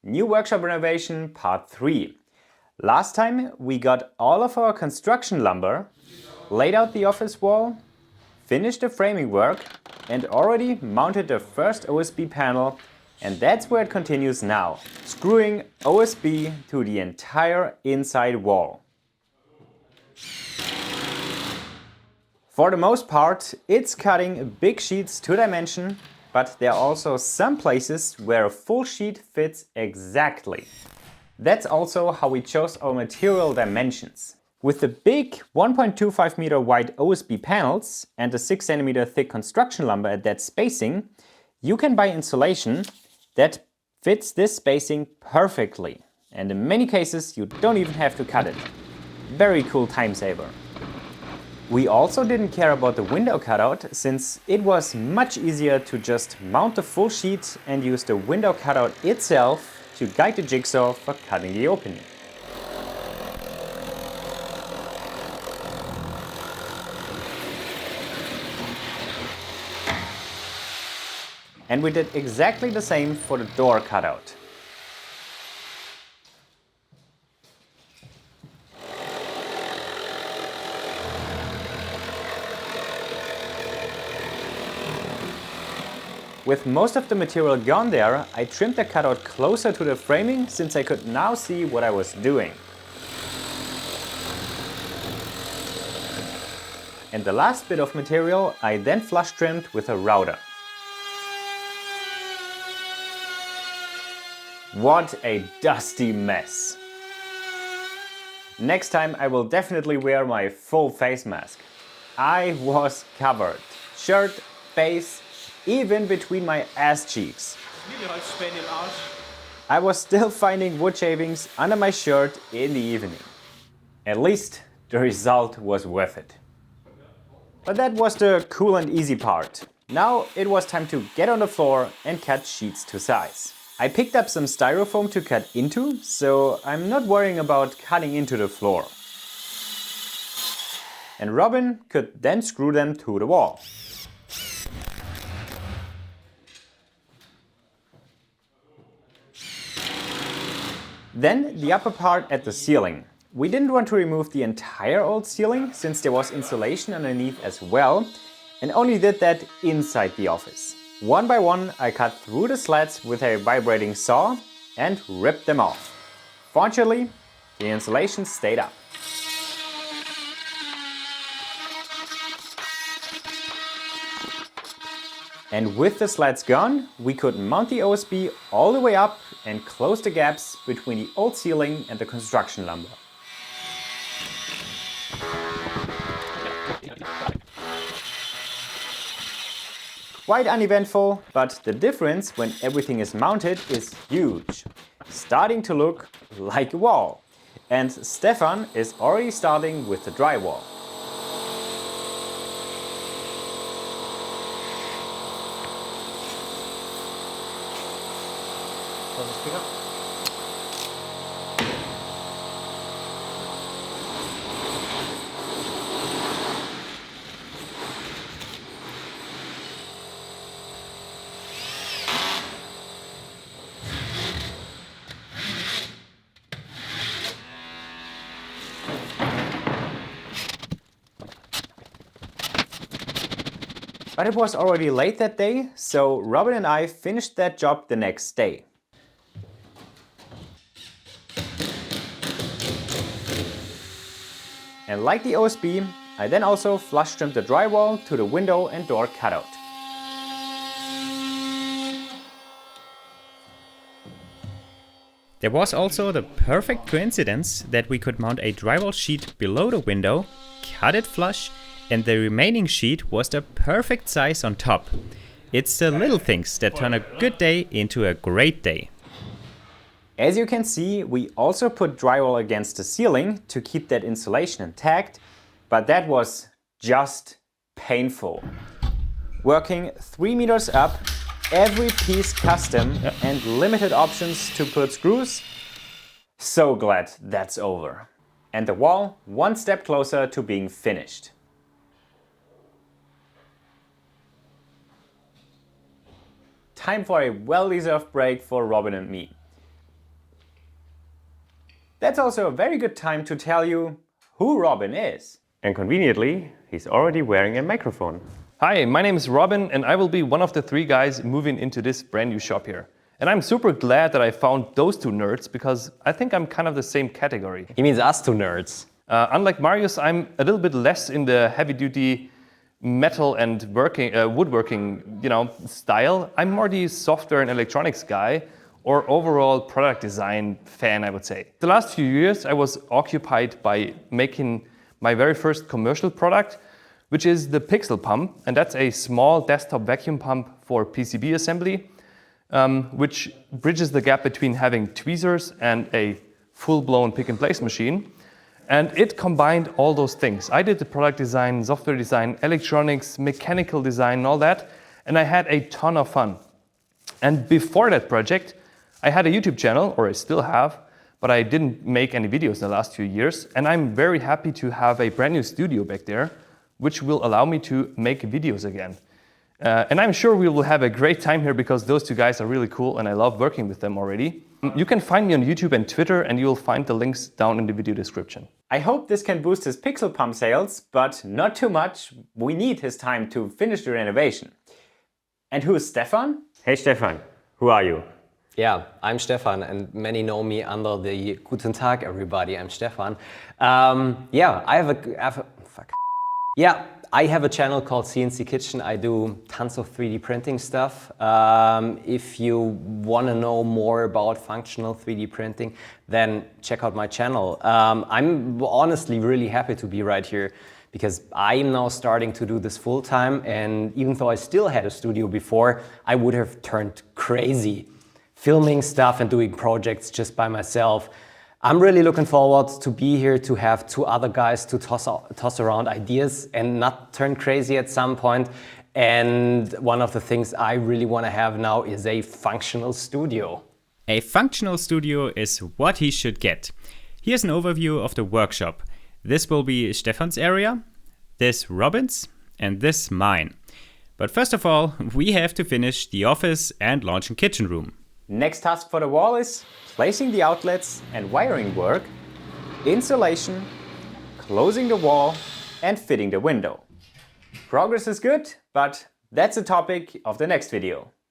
New workshop renovation part 3. Last time we got all of our construction lumber, laid out the office wall, finished the framing work and already mounted the first OSB panel, and that's where it continues now, screwing OSB to the entire inside wall. For the most part, it's cutting big sheets to dimension, but there are also some places where a full sheet fits exactly. That's also how we chose our material dimensions. With the big 1.25 meter wide OSB panels and the 6 cm thick construction lumber at that spacing, you can buy insulation that fits this spacing perfectly. And in many cases you don't even have to cut it. Very cool time saver. We also didn't care about the window cutout, since it was much easier to just mount the full sheet and use the window cutout itself to guide the jigsaw for cutting the opening. And we did exactly the same for the door cutout. With most of the material gone there, I trimmed the cutout closer to the framing, since I could now see what I was doing. And the last bit of material I then flush trimmed with a router. What a dusty mess! Next time I will definitely wear my full face mask. I was covered. Shirt, face, even between my ass cheeks. I was still finding wood shavings under my shirt in the evening. At least the result was worth it. But that was the cool and easy part. Now it was time to get on the floor and cut sheets to size. I picked up some styrofoam to cut into, so I'm not worrying about cutting into the floor. And Robin could then screw them to the wall. Then the upper part at the ceiling. We didn't want to remove the entire old ceiling, since there was insulation underneath as well, and only did that inside the office. One by one I cut through the slats with a vibrating saw and ripped them off. Fortunately, the insulation stayed up. And with the slats gone, we could mount the OSB all the way up and close the gaps between the old ceiling and the construction lumber. Quite uneventful, but the difference when everything is mounted is huge. Starting to look like a wall. And Stefan is already starting with the drywall. But it was already late that day, so Robin and I finished that job the next day. And like the OSB, I then also flush trimmed the drywall to the window and door cutout. There was also the perfect coincidence that we could mount a drywall sheet below the window, cut it flush, and the remaining sheet was the perfect size on top. It's the little things that turn a good day into a great day. As you can see, we also put drywall against the ceiling to keep that insulation intact, but that was just painful. Working 3 meters up, every piece custom and limited options to put screws. So glad that's over. And the wall one step closer to being finished. Time for a well-deserved break for Robin and me. That's also a very good time to tell you who Robin is. And conveniently, he's already wearing a microphone. Hi, my name is Robin and I will be one of the 3 guys moving into this brand new shop here. And I'm super glad that I found those 2 nerds because I think I'm kind of the same category. He means us 2 nerds. Unlike Marius, I'm a little bit less in the heavy-duty metal and woodworking, style. I'm more the software and electronics guy, or overall product design fan, I would say. The last few years, I was occupied by making my very first commercial product, which is the Pixel Pump, and that's a small desktop vacuum pump for PCB assembly, which bridges the gap between having tweezers and a full-blown pick-and-place machine. And it combined all those things. I did the product design, software design, electronics, mechanical design, and all that, and I had a ton of fun. And before that project, I had a YouTube channel, or I still have, but I didn't make any videos in the last few years, and I'm very happy to have a brand new studio back there, which will allow me to make videos again. And I'm sure we will have a great time here because those 2 guys are really cool and I love working with them already. You can find me on YouTube and Twitter and you'll find the links down in the video description. I hope this can boost his Pixel Pump sales, but not too much. We need his time to finish the renovation. And who is Stefan? Hey Stefan, who are you? Yeah, I'm Stefan and many know me under the Guten Tag everybody, I'm Stefan. I have a channel called CNC Kitchen. I do tons of 3D printing stuff. If you want to know more about functional 3D printing, then check out my channel. I'm honestly really happy to be right here because I'm now starting to do this full time, and even though I still had a studio before, I would have turned crazy filming stuff and doing projects just by myself. I'm really looking forward to be here to have 2 other guys to toss around ideas and not turn crazy at some point. And one of the things I really want to have now is a functional studio. A functional studio is what he should get. Here's an overview of the workshop. This will be Stefan's area, this Robin's, and this mine. But first of all, we have to finish the office and launching kitchen room. Next task for the wall is placing the outlets and wiring work, insulation, closing the wall, and fitting the window. Progress is good, but that's a topic of the next video.